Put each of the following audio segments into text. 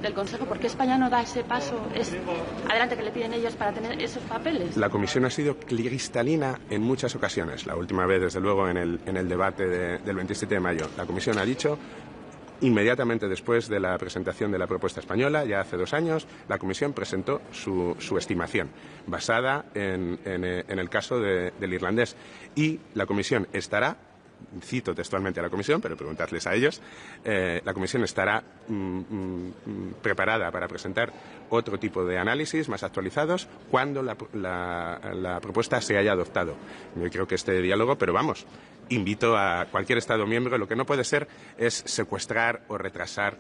del Consejo. ¿Por qué España no da ese paso adelante que le piden ellos para tener esos papeles? La Comisión ha sido cristalina en muchas ocasiones. La última vez, desde luego, en el debate del 27 de mayo. La Comisión ha dicho, inmediatamente después de la presentación de la propuesta española, ya hace 2 años, la Comisión presentó su estimación, basada en el caso del irlandés. Y la Comisión estará, cito textualmente a la Comisión, pero preguntadles a ellos, la Comisión estará preparada para presentar otro tipo de análisis más actualizados cuando la propuesta se haya adoptado. Yo creo que este diálogo, pero vamos, invito a cualquier Estado miembro, lo que no puede ser es secuestrar o retrasar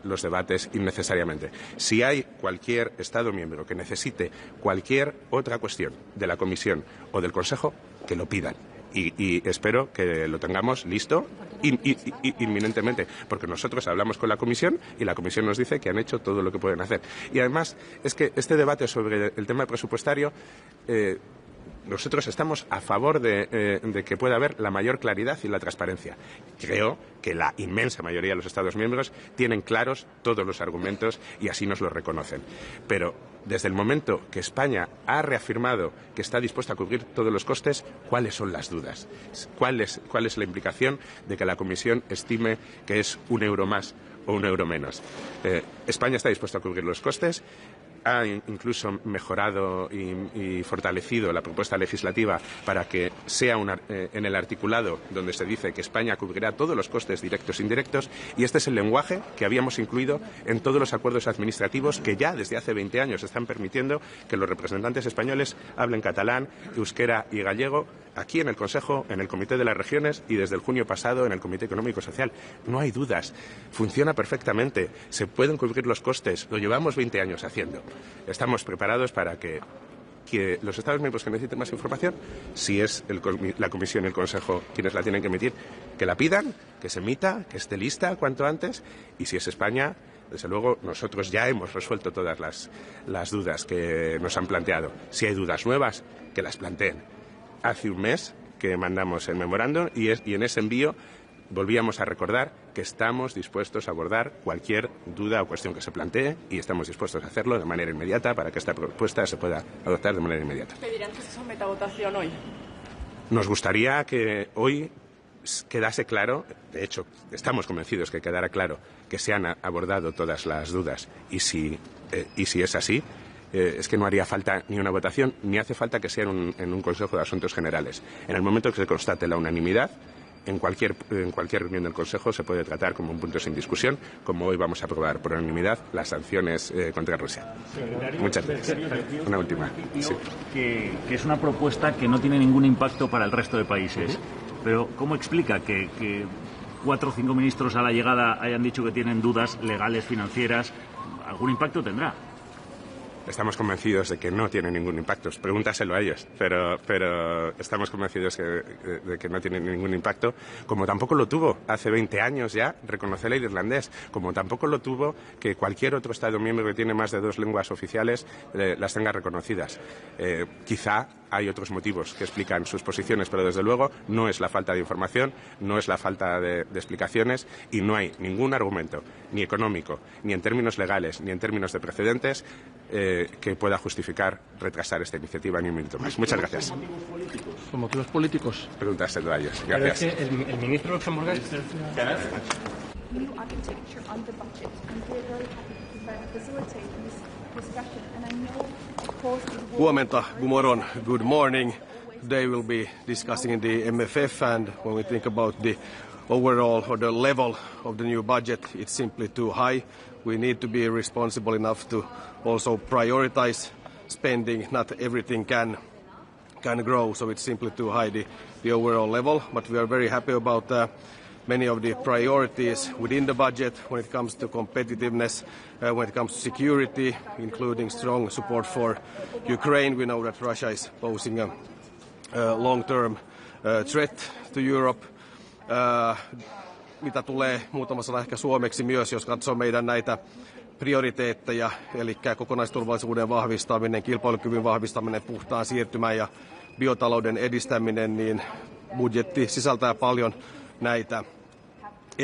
los debates innecesariamente. Si hay cualquier Estado miembro que necesite cualquier otra cuestión de la Comisión o del Consejo, que lo pidan. Y espero que lo tengamos listo inminentemente, porque nosotros hablamos con la Comisión y la Comisión nos dice que han hecho todo lo que pueden hacer. Y además es que este debate sobre el tema presupuestario, nosotros estamos a favor de que pueda haber la mayor claridad y la transparencia. Creo que la inmensa mayoría de los Estados miembros tienen claros todos los argumentos y así nos lo reconocen. Pero desde el momento que España ha reafirmado que está dispuesta a cubrir todos los costes, ¿cuáles son las dudas? ¿Cuál es la implicación de que la Comisión estime que es €1 más o €1 menos? España está dispuesta a cubrir los costes. Ha incluso mejorado y fortalecido la propuesta legislativa para que sea en el articulado donde se dice que España cubrirá todos los costes directos e indirectos, y este es el lenguaje que habíamos incluido en todos los acuerdos administrativos que ya desde hace 20 años están permitiendo que los representantes españoles hablen catalán, euskera y gallego aquí en el Consejo, en el Comité de las Regiones y desde el junio pasado en el Comité Económico y Social. No hay dudas, funciona perfectamente, se pueden cubrir los costes, lo llevamos 20 años haciendo. Estamos preparados para que los Estados miembros que necesiten más información, si es la Comisión y el Consejo quienes la tienen que emitir, que la pidan, que se emita, que esté lista cuanto antes, y si es España, desde luego nosotros ya hemos resuelto todas las dudas que nos han planteado. Si hay dudas nuevas, que las planteen. Hace un mes que mandamos el memorándum y en ese envío volvíamos a recordar que estamos dispuestos a abordar cualquier duda o cuestión que se plantee y estamos dispuestos a hacerlo de manera inmediata para que esta propuesta se pueda adoptar de manera inmediata. ¿Pedirán que se someta a votación hoy? Nos gustaría que hoy quedase claro, de hecho estamos convencidos que quedará claro que se han abordado todas las dudas y si es así, es que no haría falta ni una votación ni hace falta que sea en un Consejo de Asuntos Generales. En el momento que se constate la unanimidad, en cualquier reunión del Consejo se puede tratar como un punto sin discusión, como hoy vamos a aprobar por unanimidad las sanciones contra Rusia. Muchas gracias. Una última. Sí. Que es una propuesta que no tiene ningún impacto para el resto de países. Pero ¿cómo explica que 4 o 5 ministros a la llegada hayan dicho que tienen dudas legales, financieras? ¿Algún impacto tendrá? Estamos convencidos de que no tiene ningún impacto. Pregúntaselo a ellos, pero estamos convencidos de que no tiene ningún impacto, como tampoco lo tuvo hace 20 años ya reconocer el irlandés, como tampoco lo tuvo que cualquier otro Estado miembro que tiene más de 2 lenguas oficiales las tenga reconocidas. Quizá hay otros motivos que explican sus posiciones, pero desde luego no es la falta de información, no es la falta de explicaciones y no hay ningún argumento, ni económico, ni en términos legales, ni en términos de precedentes, que pueda justificar retrasar esta iniciativa ni un minuto más. Muchas gracias. ¿Son motivos políticos? Preguntárselo a ellos. Gracias. Pero es que el ministro luxemburgués... Huomenta, good morning, good morning. Today we'll be discussing the MFF, and when we think about the overall or the level of the new budget, it's simply too high. We need to be responsible enough to also prioritize spending. Not everything can grow, so it's simply too high, the overall level. But we are very happy about many of the priorities within the budget when it comes to competitiveness, when it comes to security, including strong support for Ukraine. We know that Russia is posing a long-term threat to Europe. Mitä tulee muutama sana ehkä suomeksi myös, jos katsoo meidän näitä prioriteetteja, eli kokonaisturvallisuuden vahvistaminen, kilpailukyvyn vahvistaminen, puhtaan siirtymän ja biotalouden edistäminen, niin budjetti sisältää paljon näitä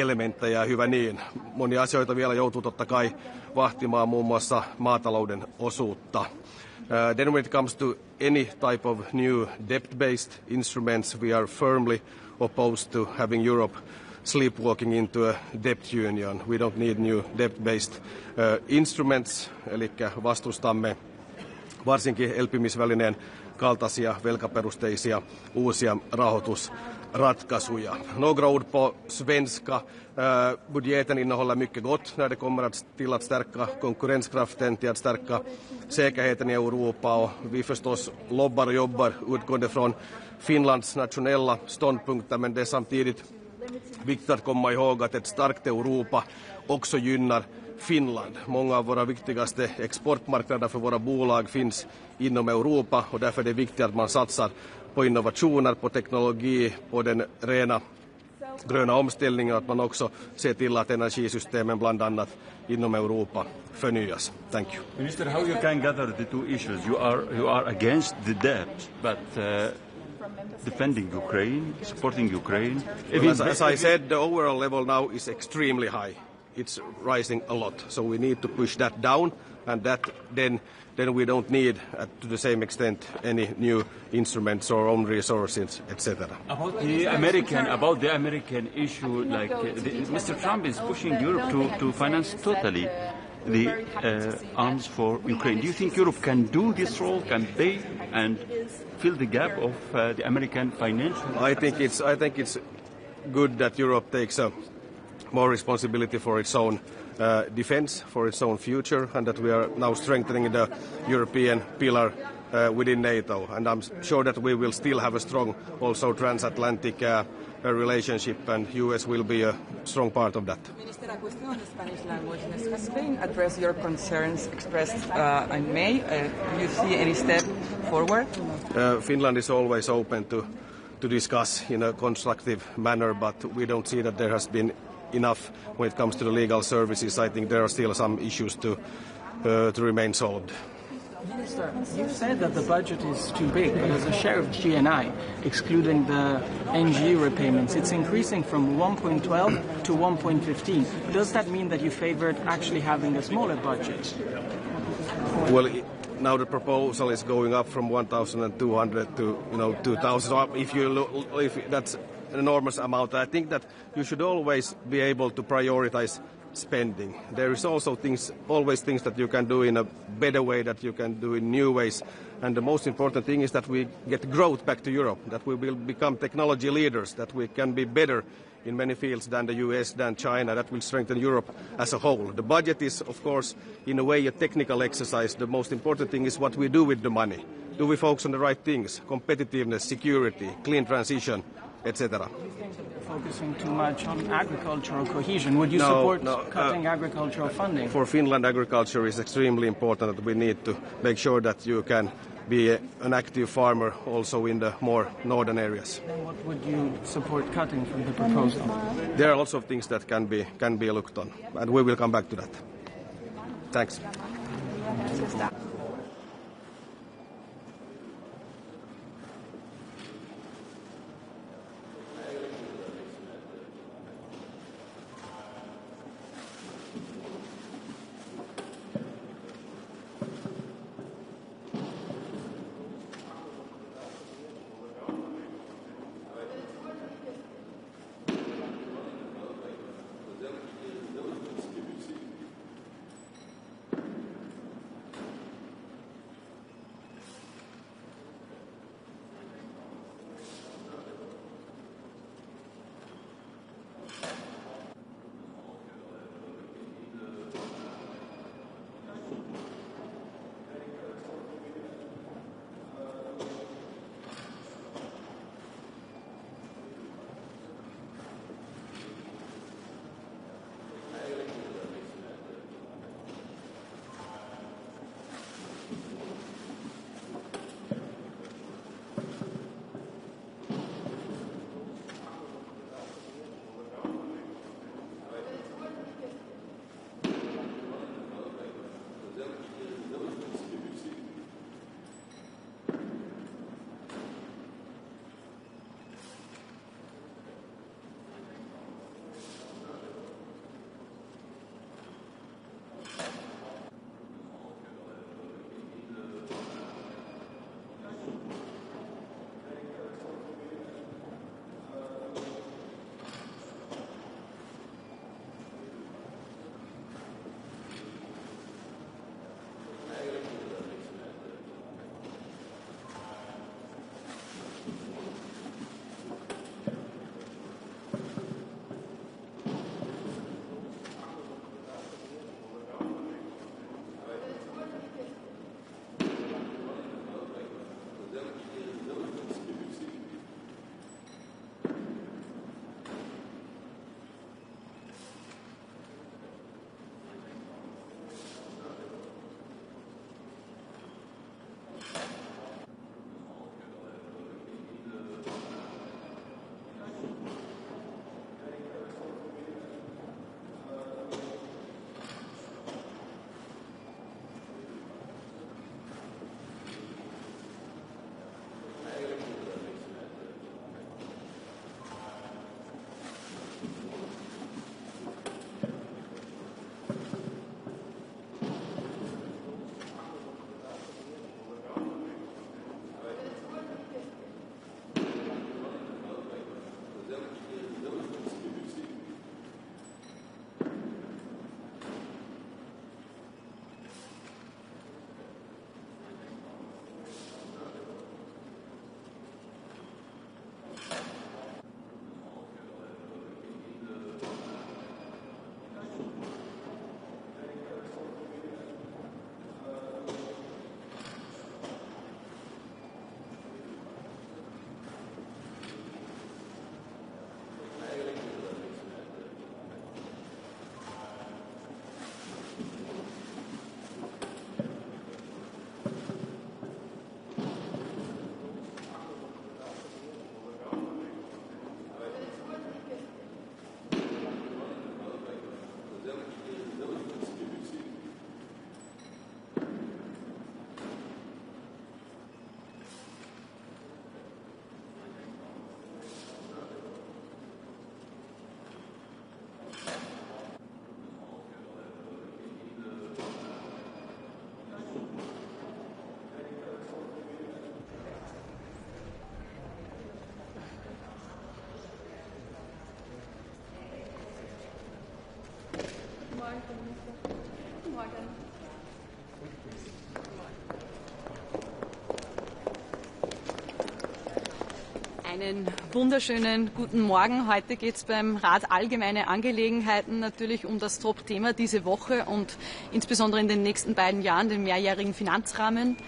elementtejä, hyvä niin. Monia asioita vielä joutuu totta kai vahtimaan, muun muassa maatalouden osuutta. Then when it comes to any type of new debt-based instruments, we are firmly opposed to having Europe sleepwalking into a debt union. We don't need new debt-based instruments, eli vastustamme varsinkin elpymisvälineen kaltaisia velkaperusteisia uusia rahoitusratkaisuja. Några ord på svenska. Budgeten innehåller mycket gott när det kommer till att stärka konkurrenskraften, till att stärka säkerheten i Europa, och vi förstås lobbar och jobbar utgående från Finlands nationella ståndpunkter, men det är samtidigt viktigt att komma ihåg att ett starkt Europa också gynnar Finland. Många av våra viktigaste exportmarknader för våra bolag finns inom Europa, och därför är det viktigt att man satsar på innovationer, på teknologi, på den rena gröna omställningen, att man också ser till att energisystemen bland annat inom Europa förnyas. Thank you. Minister, how you can gather the two issues? You are against the debt, but defending Ukraine, supporting Ukraine. Well, as I said, the overall level now is extremely high. It's rising a lot, so we need to push that down, and that then we don't need, to the same extent, any new instruments or own resources, etc. About the American issue, like Mr. Trump is pushing Europe to finance totally the arms for Ukraine. Do you think Europe can do this role, can pay and fill the gap of the American financial? I think it's good that Europe takes more responsibility for its own defense, for its own future, and that we are now strengthening the European pillar within NATO. And I'm sure that we will still have a strong also transatlantic relationship, and US will be a strong part of that. Minister, a question on the Spanish language. Has Spain addressed your concerns expressed in May? Do you see any step forward? Finland is always open to discuss in a constructive manner, but we don't see that there has been enough when it comes to the legal services. I think there are still some issues to remain solved. Minister, you said that the budget is too big, but as a share of GNI, excluding the NG repayments, it's increasing from 1.12 to 1.15. Does that mean that you favored actually having a smaller budget? Well, now the proposal is going up from 1,200 to 2,000. If that's an enormous amount, I think that you should always be able to prioritize spending. There is also always things that you can do in a better way, that you can do in new ways. And the most important thing is that we get growth back to Europe, that we will become technology leaders, that we can be better in many fields than the US, than China. That will strengthen Europe as a whole. The budget is, of course, in a way a technical exercise. The most important thing is what we do with the money. Do we focus on the right things? Competitiveness, security, clean transition, etc. Focusing too much on agricultural cohesion. Would you support cutting agricultural funding? For Finland, agriculture is extremely important. That we need to make sure that you can be an active farmer also in the more northern areas. Then what would you support cutting from the proposal? There are lots of things that can be looked on, and we will come back to that. Thanks. Einen wunderschönen guten Morgen. Heute geht es beim Rat Allgemeine Angelegenheiten natürlich um das Top-Thema diese Woche und insbesondere in den nächsten beiden Jahren, den mehrjährigen Finanzrahmen.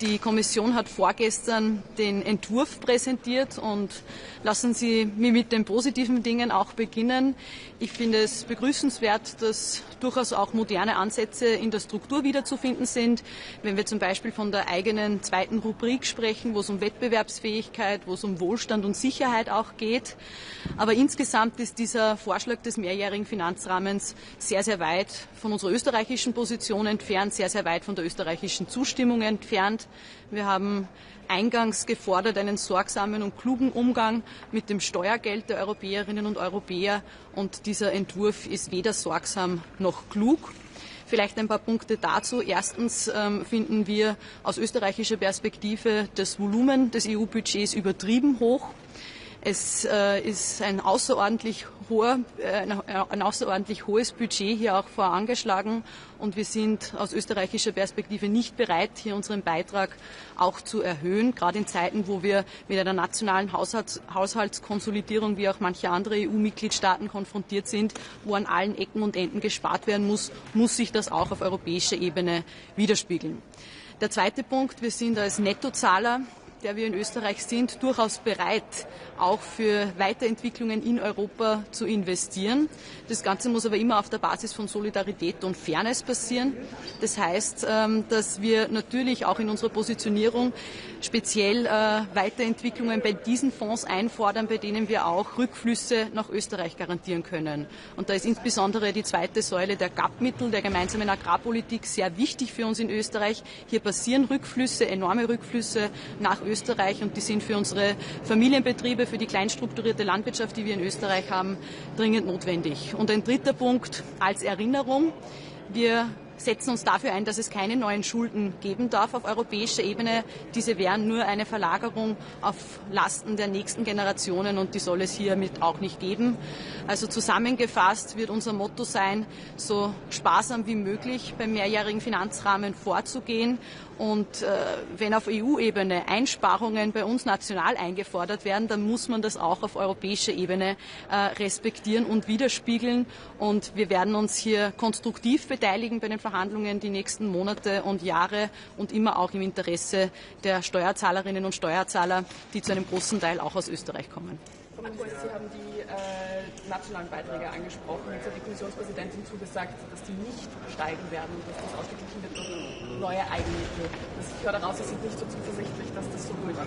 Die Kommission hat vorgestern den Entwurf präsentiert und lassen Sie mich mit den positiven Dingen auch beginnen. Ich finde es begrüßenswert, dass durchaus auch moderne Ansätze in der Struktur wiederzufinden sind. Wenn wir zum Beispiel von der eigenen zweiten Rubrik sprechen, wo es um Wettbewerbsfähigkeit, wo es um Wohlstand und Sicherheit auch geht. Aber insgesamt ist dieser Vorschlag des mehrjährigen Finanzrahmens sehr, sehr weit von unserer österreichischen Position entfernt, sehr, sehr weit von der österreichischen Zustimmung entfernt. Wir haben eingangs gefordert einen sorgsamen und klugen Umgang mit dem Steuergeld der Europäerinnen und Europäer und dieser Entwurf ist weder sorgsam noch klug. Vielleicht ein paar Punkte dazu. Erstens finden wir aus österreichischer Perspektive das Volumen des EU-Budgets übertrieben hoch. Es ist ein außerordentlich hohes Budget hier auch vorangeschlagen und wir sind aus österreichischer Perspektive nicht bereit, hier unseren Beitrag auch zu erhöhen, gerade in Zeiten, wo wir mit einer nationalen Haushaltskonsolidierung wie auch manche andere EU-Mitgliedstaaten konfrontiert sind, wo an allen Ecken und Enden gespart werden muss, muss sich das auch auf europäischer Ebene widerspiegeln. Der zweite Punkt, wir sind als Nettozahler, der wir in Österreich sind, durchaus bereit, auch für Weiterentwicklungen in Europa zu investieren. Das Ganze muss aber immer auf der Basis von Solidarität und Fairness passieren. Das heißt, dass wir natürlich auch in unserer Positionierung speziell Weiterentwicklungen bei diesen Fonds einfordern, bei denen wir auch Rückflüsse nach Österreich garantieren können. Und da ist insbesondere die zweite Säule der GAP-Mittel, der gemeinsamen Agrarpolitik, sehr wichtig für uns in Österreich. Hier passieren Rückflüsse, enorme Rückflüsse nach Österreich und die sind für unsere Familienbetriebe, für die kleinstrukturierte Landwirtschaft, die wir in Österreich haben, dringend notwendig. Und ein dritter Punkt als Erinnerung. Wir setzen uns dafür ein, dass es keine neuen Schulden geben darf auf europäischer Ebene. Diese wären nur eine Verlagerung auf Lasten der nächsten Generationen und die soll es hiermit auch nicht geben. Also zusammengefasst wird unser Motto sein, so sparsam wie möglich beim mehrjährigen Finanzrahmen vorzugehen. Und wenn auf EU-Ebene Einsparungen bei uns national eingefordert werden, dann muss man das auch auf europäischer Ebene respektieren und widerspiegeln. Und wir werden uns hier konstruktiv beteiligen bei den Verhandlungen die nächsten Monate und Jahre und immer auch im Interesse der Steuerzahlerinnen und Steuerzahler, die zu einem großen Teil auch aus Österreich kommen. Sie haben die nationalen Beiträge angesprochen. Jetzt hat die Kommissionspräsidentin zugesagt, dass die nicht steigen werden und dass das ausgeglichen wird durch neue Eigenmittel. Ich höre daraus, Sie sind nicht so zuversichtlich, dass das so durchgeht.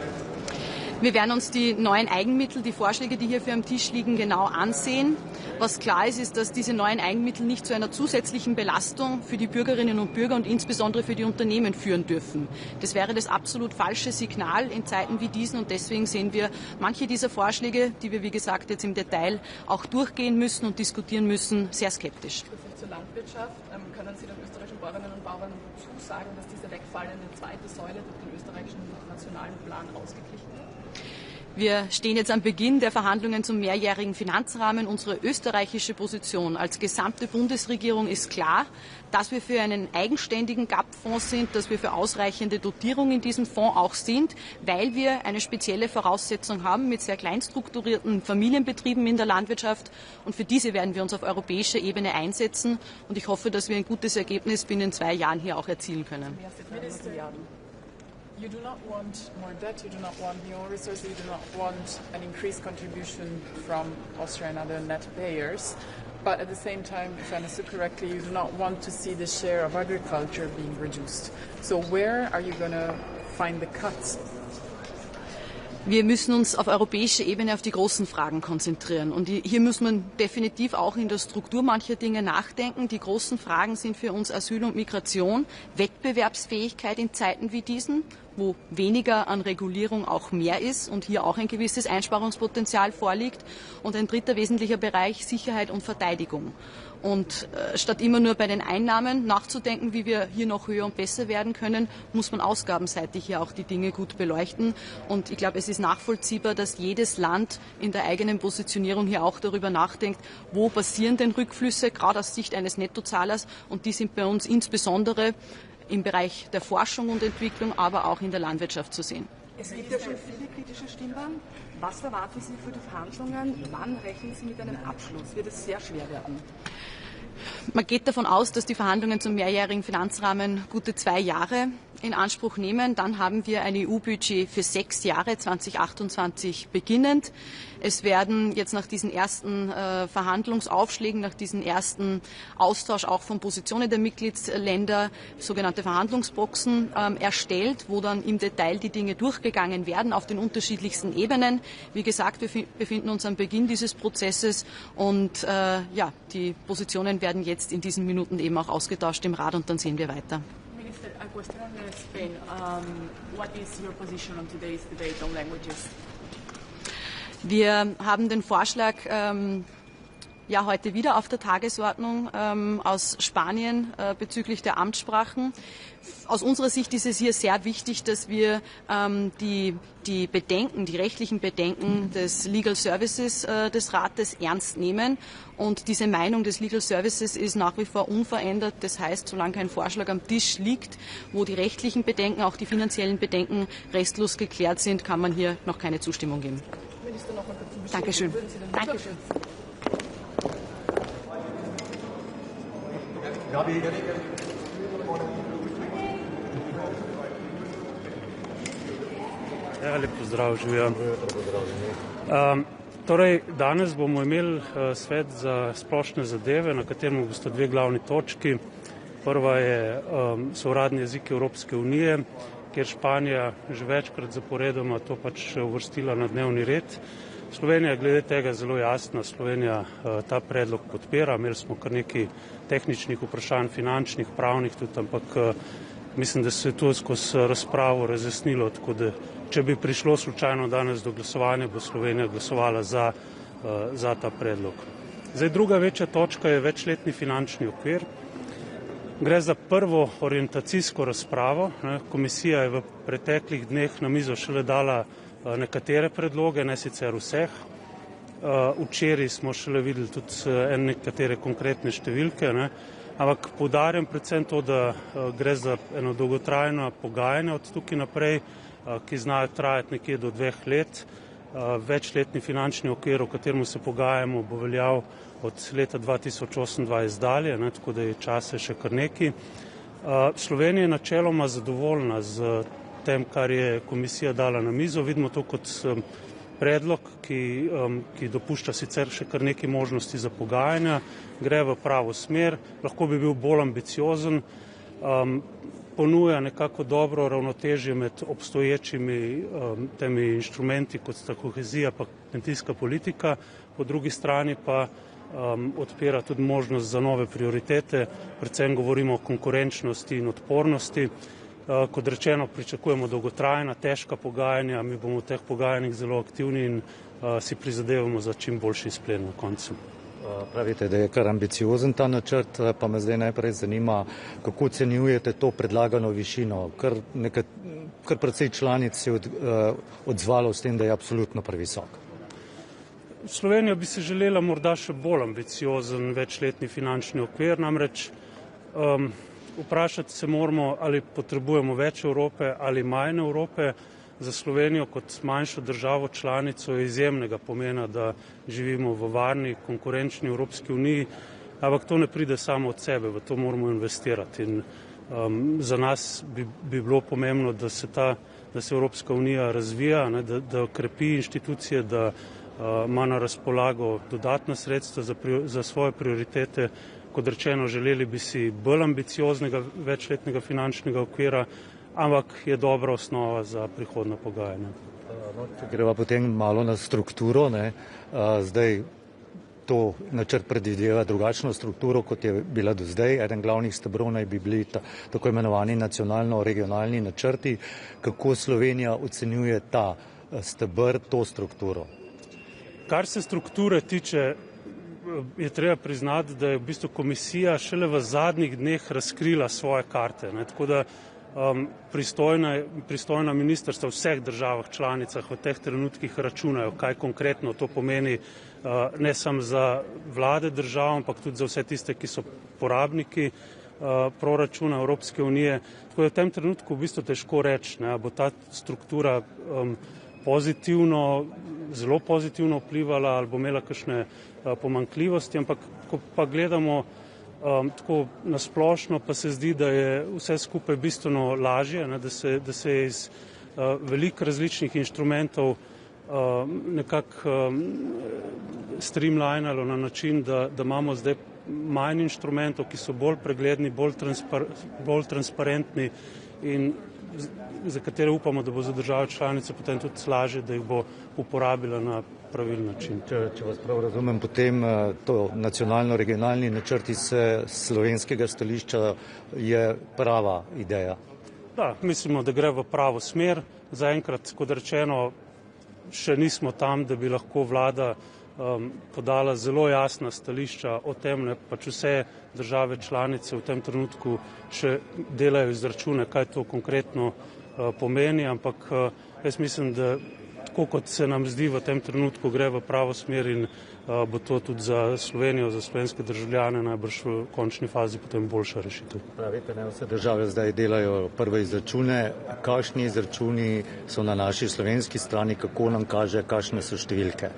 Wir werden uns die neuen Eigenmittel, die Vorschläge, die hier für am Tisch liegen, genau ansehen. Was klar ist, ist, dass diese neuen Eigenmittel nicht zu einer zusätzlichen Belastung für die Bürgerinnen und Bürger und insbesondere für die Unternehmen führen dürfen. Das wäre das absolut falsche Signal in Zeiten wie diesen und deswegen sehen wir manche dieser Vorschläge, die wir, wie gesagt, jetzt im Detail auch durchgehen müssen und diskutieren müssen, sehr skeptisch. Zur Landwirtschaft, können Sie den österreichischen Bäuerinnen und Bauern zusagen, dass diese wegfallende zweite Säule durch den österreichischen nationalen Plan ausgeglichen wird? Wir stehen jetzt am Beginn der Verhandlungen zum mehrjährigen Finanzrahmen. Unsere österreichische Position als gesamte Bundesregierung ist klar, dass wir für einen eigenständigen GAP-Fonds sind, dass wir für ausreichende Dotierung in diesem Fonds auch sind, weil wir eine spezielle Voraussetzung haben mit sehr kleinstrukturierten Familienbetrieben in der Landwirtschaft. Und für diese werden wir uns auf europäischer Ebene einsetzen. Und ich hoffe, dass wir ein gutes Ergebnis binnen 2 Jahren hier auch erzielen können. You do not want more debt, you do not want new resources, you do not want an increased contribution from Austria and other net payers. But at the same time, if I understood correctly, you do not want to see the share of agriculture being reduced. So where are you going to find the cuts? Wir müssen uns auf europäischer Ebene auf die großen Fragen konzentrieren. Und hier muss man definitiv auch in der Struktur mancher Dinge nachdenken. Die großen Fragen sind für uns Asyl und Migration, Wettbewerbsfähigkeit in Zeiten wie diesen. wo weniger an Regulierung auch mehr ist und hier auch ein gewisses Einsparungspotenzial vorliegt. Und ein dritter wesentlicher Bereich, Sicherheit und Verteidigung. Und statt immer nur bei den Einnahmen nachzudenken, wie wir hier noch höher und besser werden können, muss man ausgabenseitig hier auch die Dinge gut beleuchten. Und ich glaube, es ist nachvollziehbar, dass jedes Land in der eigenen Positionierung hier auch darüber nachdenkt, wo passieren denn Rückflüsse, gerade aus Sicht eines Nettozahlers. Und die sind bei uns insbesondere im Bereich der Forschung und Entwicklung, aber auch in der Landwirtschaft zu sehen. Es gibt ja schon viele kritische Stimmen. Was erwarten Sie für die Verhandlungen? Wann rechnen Sie mit einem Abschluss? Wird es sehr schwer werden? Man geht davon aus, dass die Verhandlungen zum mehrjährigen Finanzrahmen gute 2 Jahre in Anspruch nehmen. Dann haben wir ein EU-Budget für 6 Jahre, 2028 beginnend. Es werden jetzt nach diesen ersten Verhandlungsaufschlägen, nach diesem ersten Austausch auch von Positionen der Mitgliedsländer sogenannte Verhandlungsboxen erstellt, wo dann im Detail die Dinge durchgegangen werden auf den unterschiedlichsten Ebenen. Wie gesagt, wir befinden uns am Beginn dieses Prozesses und die Positionen werden jetzt in diesen Minuten eben auch ausgetauscht im Rat und dann sehen wir weiter. Minister, a question on Spain. What is your position on today's debate on languages? Wir haben den Vorschlag heute wieder auf der Tagesordnung aus Spanien bezüglich der Amtssprachen. Aus unserer Sicht ist es hier sehr wichtig, dass wir die Bedenken, die rechtlichen Bedenken des Legal Services des Rates ernst nehmen. Und diese Meinung des Legal Services ist nach wie vor unverändert. Das heißt, solange kein Vorschlag am Tisch liegt, wo die rechtlichen Bedenken, auch die finanziellen Bedenken restlos geklärt sind, kann man hier noch keine Zustimmung geben. Minister, noch mal kurz Dankeschön. Dankeschön. Ja, lep pozdrav, živijo. Torej, danes bomo imeli svet za splošne zadeve, na katerem bosta 2 glavni točki. Prva so uradni jeziki Evropske unije, kjer Španija že večkrat zaporedoma to pač uvrstila na dnevni red. Slovenija je glede tega zelo jasna. Slovenija ta predlog podpira. Imeli smo kar nekaj tehničnih vprašanj, finančnih, pravnih tudi, ampak mislim, da se je to skozi razpravo razjasnilo, tako da če bi prišlo slučajno danes do glasovanja, bo Slovenija glasovala za ta predlog. Zdaj, druga večja točka je večletni finančni okvir. Gre za prvo orientacijsko razpravo. Komisija je v preteklih dneh na mizo šele dala nekatere predloge, ne sicer vseh. Včeraj smo šele videli tudi nekatere konkretne številke, ampak poudarjam predvsem to, da gre za eno dolgotrajno pogajanje od tukaj naprej, ki znajo trajati nekje do 2 let. Večletni finančni okvir, o katerem se pogajamo, bo veljal od leta 2028 dalje, tako da je časa še kar nekaj. Slovenija je načeloma zadovoljna z tem, kar je komisija dala na mizo. Vidimo to kot predlog, ki dopušča sicer še kar nekaj možnosti za pogajanja, gre v pravo smer, lahko bi bil bolj ambiciozen, ponuja nekako dobro ravnotežje med obstoječimi temi inštrumenti, kot sta kohezija pa kmetijska politika, po drugi strani pa odpira tudi možnost za nove prioritete, predvsem govorimo o konkurenčnosti in odpornosti. Kot rečeno, pričakujemo dolgotrajna, težka pogajanja, mi bomo v teh pogajanjih zelo aktivni in si prizadevamo za čim boljši izplen na koncu. Pravite, da je kar ambiciozen ta načrt, pa me zdaj najprej zanima, kako ocenjujete to predlagano višino. Kar precej članic se je odzvalo s tem, da je absolutno previsok. Slovenija bi se želela morda še bolj ambiciozen večletni finančni okvir, namreč vprašati se moramo, ali potrebujemo več Evrope ali manj Evrope. Za Slovenijo kot manjšo državo članico je izjemnega pomena, da živimo v varni, konkurenčni Evropski uniji, ampak to ne pride samo od sebe, v to moramo investirati. In za nas bi bilo pomembno, da se Evropska unija razvija, da krepi inštitucije, da ima na razpolago dodatna sredstva za svoje prioritete. Kot rečeno, želeli bi si bolj ambicioznega večletnega finančnega okvira, ampak je dobra osnova za prihodna pogajanja. Če greva potem malo na strukturo, zdaj to načrt predvideva drugačno strukturo, kot je bila do zdaj. Eden glavnih stebrov naj bi bili tako imenovani nacionalno-regionalni načrti. Kako Slovenija ocenjuje ta stebr, to strukturo? Kar se strukture tiče, je treba priznati, da je v bistvu komisija šele v zadnjih dneh razkrila svoje karte. Tako da pristojna ministrstva v vseh državah članicah v teh trenutkih računajo, kaj konkretno to pomeni ne samo za vlade držav, ampak tudi za vse tiste, ki so porabniki proračuna Evropske unije. Tako da v tem trenutku v bistvu težko reči, da bo ta struktura pozitivno, zelo pozitivno vplivala ali bo imela kakšne pomanjkljivosti, ampak ko pa gledamo tako nasplošno, pa se zdi, da je vse skupaj bistveno lažje, da se je iz veliko različnih inštrumentov nekako streamlinalo na način, da imamo zdaj manj inštrumentov, ki so bolj pregledni, bolj transparentni in za katere upamo, da bo za države članice potem tudi lažje, da jih bo uporabila na pravilen način. Če vas prav razumem, potem to nacionalno-regionalni načrt iz slovenskega stališča je prava ideja. Da, mislimo, da gre v pravo smer. Zaenkrat, kot rečeno, še nismo tam, da bi lahko vlada podala zelo jasna stališča o tem, pač vse države članice v tem trenutku še delajo izračune, kaj to konkretno pomeni, ampak jaz mislim, da tako kot se nam zdi v tem trenutku gre v pravo smer in bo to tudi za Slovenijo, za slovenske državljane najbrž v končni fazi potem boljša rešitev. Pravite, ne vse države zdaj delajo prve izračune. Kakšni izračuni so na naši slovenski strani, kako nam kaže, kakšne so številke?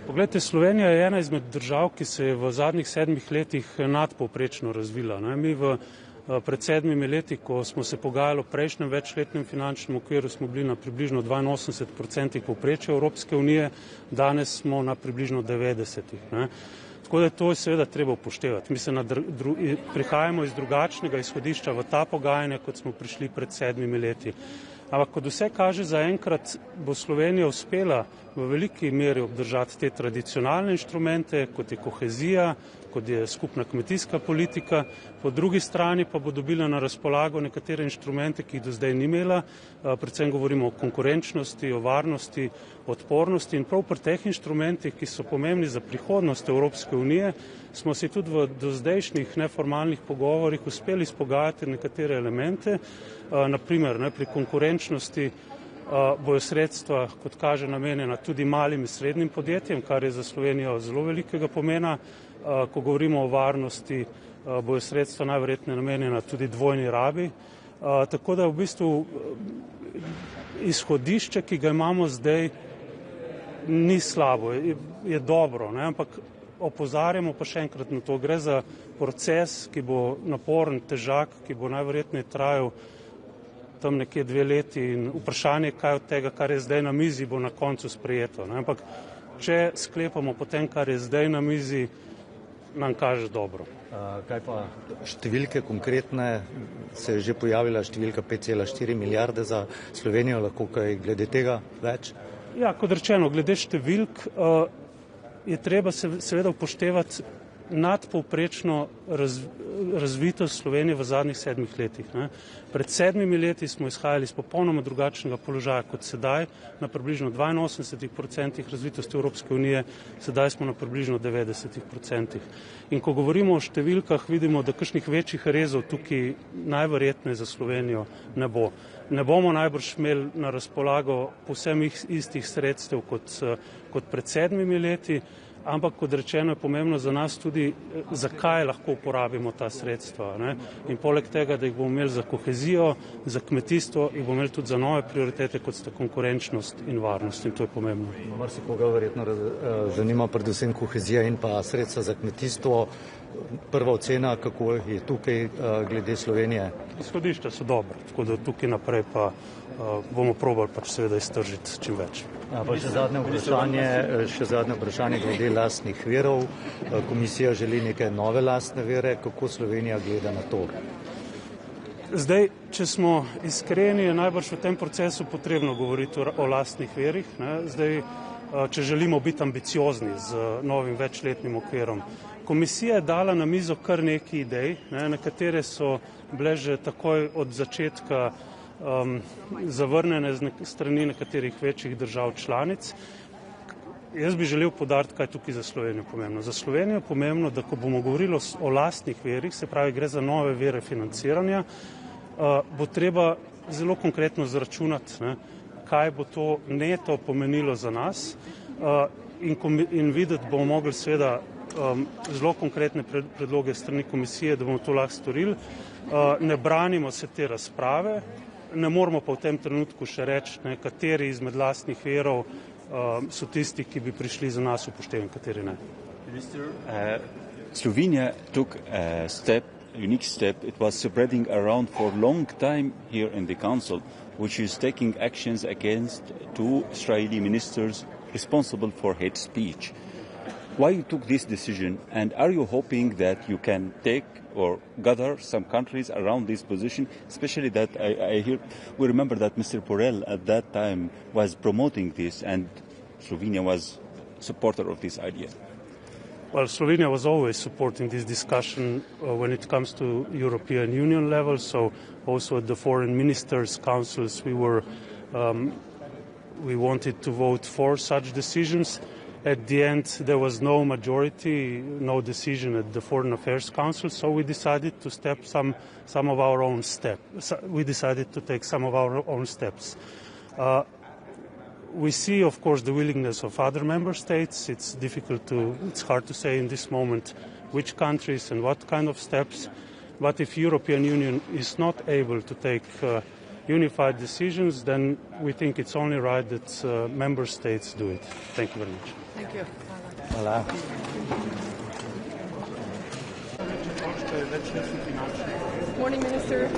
Poglejte, Slovenija je ena izmed držav, ki se je v zadnjih 7 letih nadpovprečno razvila. Mi pred 7 leti, ko smo se pogajali o prejšnjem večletnem finančnem okviru, smo bili na približno 82% povprečja Evropske unije, danes smo na približno 90%. Tako da to je seveda treba upoštevati. Mi se prihajamo iz drugačnega izhodišča v ta pogajanja, kot smo prišli pred 7 leti. Ampak kot vse kaže, zaenkrat bo Slovenija uspela v veliki meri obdržati te tradicionalne inštrumente, kot je kohezija, kot je skupna kmetijska politika, po drugi strani pa bo dobila na razpolago nekatere inštrumente, ki jih do zdaj ni imela, predvsem govorimo o konkurenčnosti, o varnosti, odpornosti in prav pri teh inštrumentih, ki so pomembni za prihodnost Evropske unije, smo si tudi v dozdajšnjih neformalnih pogovorih uspeli izpogajati nekatere elemente, naprimer pri konkurenčnosti bojo sredstva, kot kaže, namenjena tudi malim in srednjim podjetjem, kar je za Slovenijo zelo velikega pomena. Ko govorimo o varnosti, bojo sredstva najverjetneje namenjena tudi dvojni rabi. Tako da v bistvu izhodišče, ki ga imamo zdaj, ni slabo, je dobro, ampak opozarjamo pa še enkrat na to. Gre za proces, ki bo naporen, težak, ki bo najverjetneje trajal tam nekje 2 leti in vprašanje, kaj od tega, kar je zdaj na mizi, bo na koncu sprejeto. Ampak če sklepamo po tem, kar je zdaj na mizi, nam kaže dobro. Kaj pa številke konkretne? Se je že pojavila številka 5,4 milijarde za Slovenijo, lahko kaj glede tega več? Ja, kot rečeno, glede številk je treba seveda upoštevati nadpovprečno razvitost Slovenije v zadnjih 7 letih. Pred 7 leti smo izhajali iz popolnoma drugačnega položaja kot sedaj, na približno 82% razvitosti Evropske unije, sedaj smo na približno 90%. In ko govorimo o številkah, vidimo, da kakšnih večjih rezov tukaj najverjetneje za Slovenijo ne bo. Ne bomo najbrž imeli na razpolago povsem istih sredstev kot pred 7 leti, ampak kot rečeno je pomembno za nas tudi, zakaj lahko uporabimo ta sredstva. In poleg tega, da jih bomo imeli za kohezijo, za kmetijstvo, jih bomo imeli tudi za nove prioritete, kot sta konkurenčnost in varnost. In to je pomembno. Marsikoga verjetno zanima predvsem kohezija in pa sredstva za kmetijstvo. Prva ocena, kako je tukaj glede Slovenije? Izhodišča so dobre, tako da tukaj naprej pa bomo probali pač seveda iztržiti čim več. Pa še zadnje vprašanje glede lastnih virov. Komisija želi neke nove lastne vire. Kako Slovenija gleda na to? Zdaj, če smo iskreni, je najbrž v tem procesu potrebno govoriti o lastnih virih. Zdaj, če želimo biti ambiciozni z novim večletnim okvirom. Komisija je dala na mizo kar nekaj idej, na katere so bile že takoj od začetka zavrnjene strani nekaterih večjih držav članic. Jaz bi želel poudariti, kaj je tukaj za Slovenijo pomembno. Za Slovenijo je pomembno, da ko bomo govorili o lastnih virih, se pravi gre za nove vire financiranja, bo treba zelo konkretno zračunati, kaj bo to neto pomenilo za nas in videti bomo mogli seveda zelo konkretne predloge strani komisije, da bomo to lahko storili. Ne branimo se te razprave, ne moramo pa v tem trenutku še reči, kateri izmed lastnih virov so tisti, ki bi prišli za nas upoštevani, kateri ne. Minister, Slovenia took a unique step. It was spreading around for a long time here in the Council, which is taking actions against 2 Israeli ministers responsible for hate speech. Why you took this decision, and are you hoping that you can take or gather some countries around this position, especially that we remember that Mr. Borrell at that time was promoting this and Slovenia was supporter of this idea? Well, Slovenia was always supporting this discussion when it comes to European Union level, so also at the foreign ministers' councils we wanted to vote for such decisions. At the end, there was no majority, no decision at the Foreign Affairs Council, so we decided to take some of our own steps. We see, of course, the willingness of other member states. It's hard to say in this moment which countries and what kind of steps. But if European Union is not able to take unified decisions, then we think it's only right that member states do it. Thank you very much. Thank you. Hvala. Morning, Minister.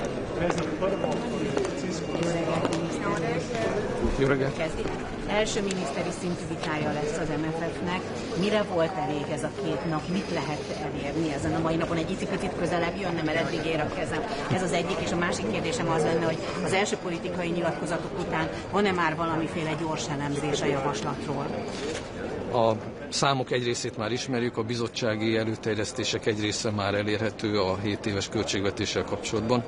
Jó reggelt. Kezdi. Első miniszteri szintű vitája lesz az MFF-nek. Mire volt elég ez a 2 nap? Mit lehet elérni ezen a mai napon? Egy icipicit közelebb jönne, mert eddig ér a kezem. Ez az egyik, és a másik kérdésem az lenne, hogy az első politikai nyilatkozatok után van-e már valamiféle gyors elemzés a javaslatról? A számok egy részét már ismerjük, a bizottsági előterjesztések egy része már elérhető a 7 éves költségvetéssel kapcsolatban.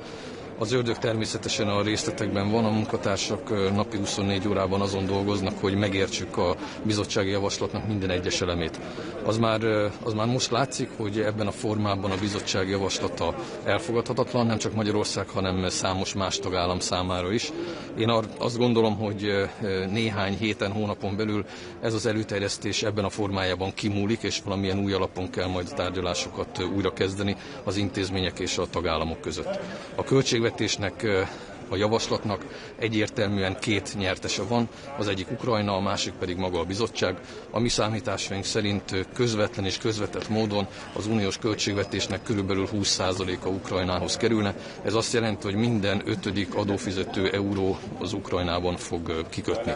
Az ördög természetesen a részletekben van, a munkatársak napi 24 órában azon dolgoznak, hogy megértsük a bizottsági javaslatnak minden egyes elemét. Az már most látszik, hogy ebben a formában a bizottsági javaslata elfogadhatatlan, nem csak Magyarország, hanem számos más tagállam számára is. Én azt gondolom, hogy néhány héten, hónapon belül ez az előterjesztés ebben a formájában kimúlik, és valamilyen új alapon kell majd a tárgyalásokat újra kezdeni az intézmények és a tagállamok között. A költségvetésnek, a javaslatnak egyértelműen 2 nyertese van, az egyik Ukrajna, a másik pedig maga a bizottság. A mi számításaink szerint közvetlen és közvetett módon az uniós költségvetésnek körülbelül 20%-a Ukrajnához kerülne. Ez azt jelenti, hogy minden 5. adófizető euró az Ukrajnában fog kikötni.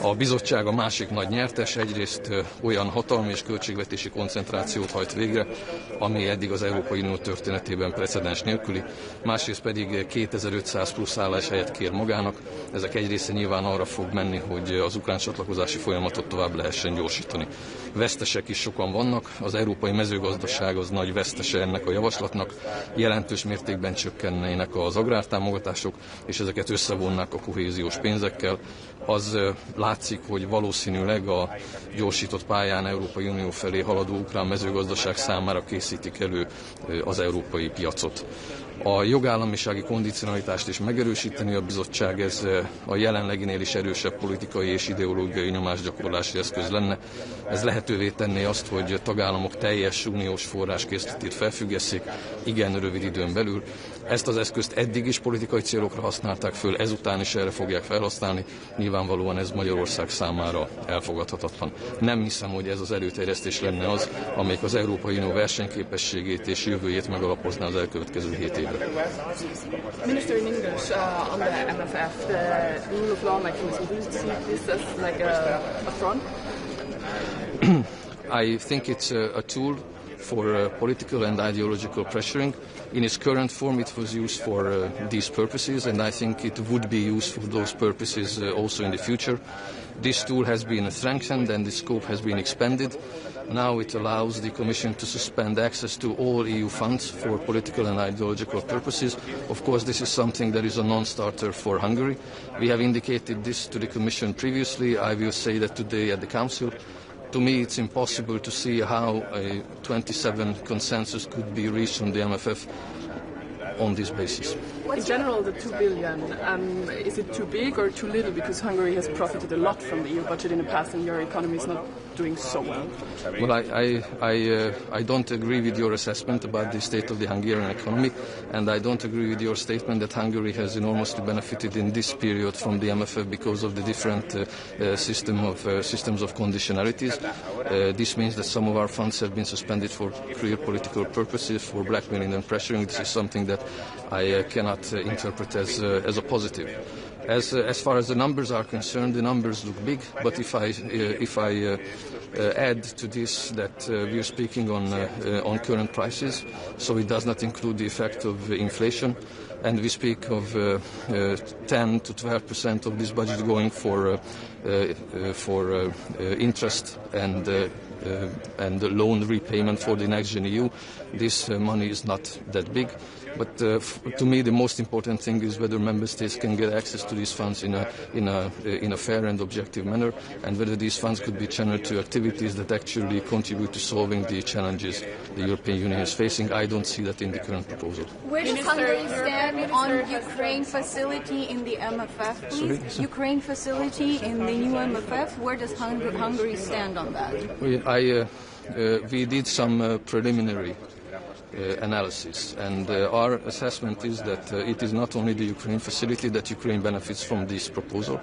A bizottság a másik nagy nyertes, egyrészt olyan hatalmi és költségvetési koncentrációt hajt végre, ami eddig az Európai Unió történetében precedens nélküli, másrészt pedig 2500 plusz álláshelyet kér magának. Ezek egy része nyilván arra fog menni, hogy az ukrán csatlakozási folyamatot tovább lehessen gyorsítani. Vesztesek is sokan vannak, az európai mezőgazdaság az nagy vesztese ennek a javaslatnak, jelentős mértékben csökkennének az agrártámogatások, és ezeket összevonnák a kohéziós pénzekkel. Az látszik, hogy valószínűleg a gyorsított pályán Európai Unió felé haladó ukrán mezőgazdaság számára készítik elő az európai piacot. A jogállamisági kondicionalitást is megerősíteni a bizottság, ez a jelenleginél is erősebb politikai és ideológiai nyomásgyakorlási eszköz lenne. Ez lehetővé tenné azt, hogy tagállamok teljes uniós forráskészletét felfüggesszék igen rövid időn belül. Ezt az eszközt eddig is politikai célokra használták föl, ezután is erre fogják felhasználni. Nyilvánvalóan ez Magyarország számára elfogadhatatlan. Nem hiszem, hogy ez az előterjesztés lenne az, amelyik az Európai Unió versenyképességét és jövőjét megalapozná az elkövetkező 7 évre. Minister, in English, on the MFF, the rule of law mechanism, do you see this as like a front? I think it's a tool for political and ideological pressuring. In its current form, it was used for these purposes, and I think it would be used for those purposes also in the future. This tool has been strengthened and the scope has been expanded. Now it allows the Commission to suspend access to all EU funds for political and ideological purposes. Of course, this is something that is a non-starter for Hungary. We have indicated this to the Commission previously. I will say that today at the Council. To me, it's impossible to see how a 27 consensus could be reached on the MFF on this basis. In general, the 2 billion, is it too big or too little? Because Hungary has profited a lot from the EU budget in the past and your economy is not doing so well. Well, I don't agree with your assessment about the state of the Hungarian economy, and I don't agree with your statement that Hungary has enormously benefited in this period from the MFF because of the different systems of conditionalities. This means that some of our funds have been suspended for clear political purposes, for blackmailing and pressuring. This is something that I cannot interpret as a positive. As far as the numbers are concerned, the numbers look big, but if I add to this that we are speaking on current prices, so it does not include the effect of inflation, and we speak of 10 to 12% of this budget going for interest and loan repayment for the next Gen EU. This money is not that big. But to me, the most important thing is whether member states can get access to these funds in a fair and objective manner, and whether these funds could be channeled to activities that actually contribute to solving the challenges the European Union is facing. I don't see that in the current proposal. Where does Hungary stand on Ukraine facility in the MFF, please? Sorry? Ukraine facility in the new MFF, where does Hungary stand on that? We did some preliminary analysis, and our assessment is that it is not only the Ukraine facility that Ukraine benefits from this proposal.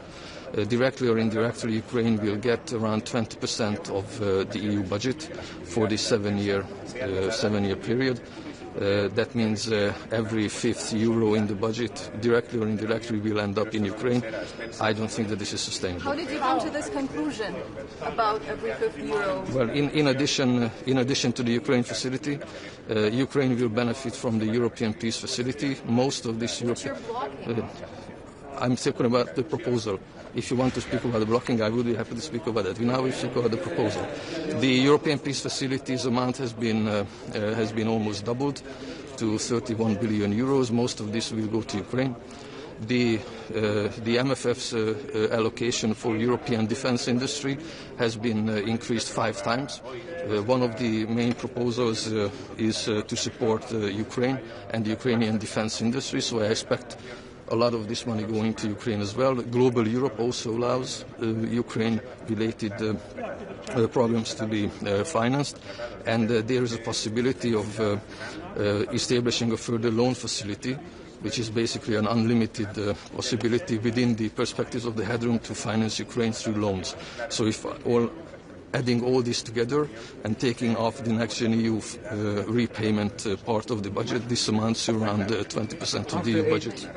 Directly or indirectly, Ukraine will get around 20% of the EU budget for the seven-year period. That means every fifth euro in the budget, directly or indirectly, will end up in Ukraine. I don't think that this is sustainable. How did you come to this conclusion about every fifth euro? Well, in addition to the Ukraine facility, Ukraine will benefit from the European Peace Facility. Most of this European... I'm talking about the proposal. If you want to speak about the blocking, I would be happy to speak about that. Now we speak about the proposal. The European Peace Facility's amount has been almost doubled to 31 billion euros. Most of this will go to Ukraine. The MFF's allocation for European defence industry has been increased 5 times. One of the main proposals is to support Ukraine and the Ukrainian defence industry, so I expect a lot of this money going to Ukraine as well. Global Europe also allows Ukraine-related programs to be financed, and there is a possibility of establishing a further loan facility, which is basically an unlimited possibility within the perspectives of the headroom to finance Ukraine through loans. So if adding all this together and taking off the next Gen EU repayment part of the budget, this amounts to around 20% of the EU budget.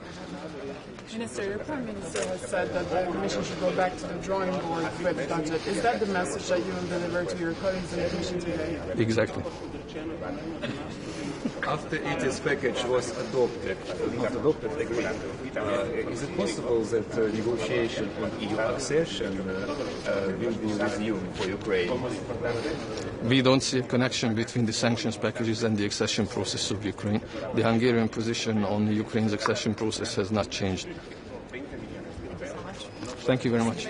Minister, your Prime Minister has said that the Commission should go back to the drawing board with the budget. Is that the message that you will deliver to your colleagues in the Commission today? Exactly. After ETS package was adopted, is it possible that negotiation on EU accession will be resumed for Ukraine? We don't see a connection between the sanctions packages and the accession process of Ukraine. The Hungarian position on Ukraine's accession process has not changed. Thank you very much.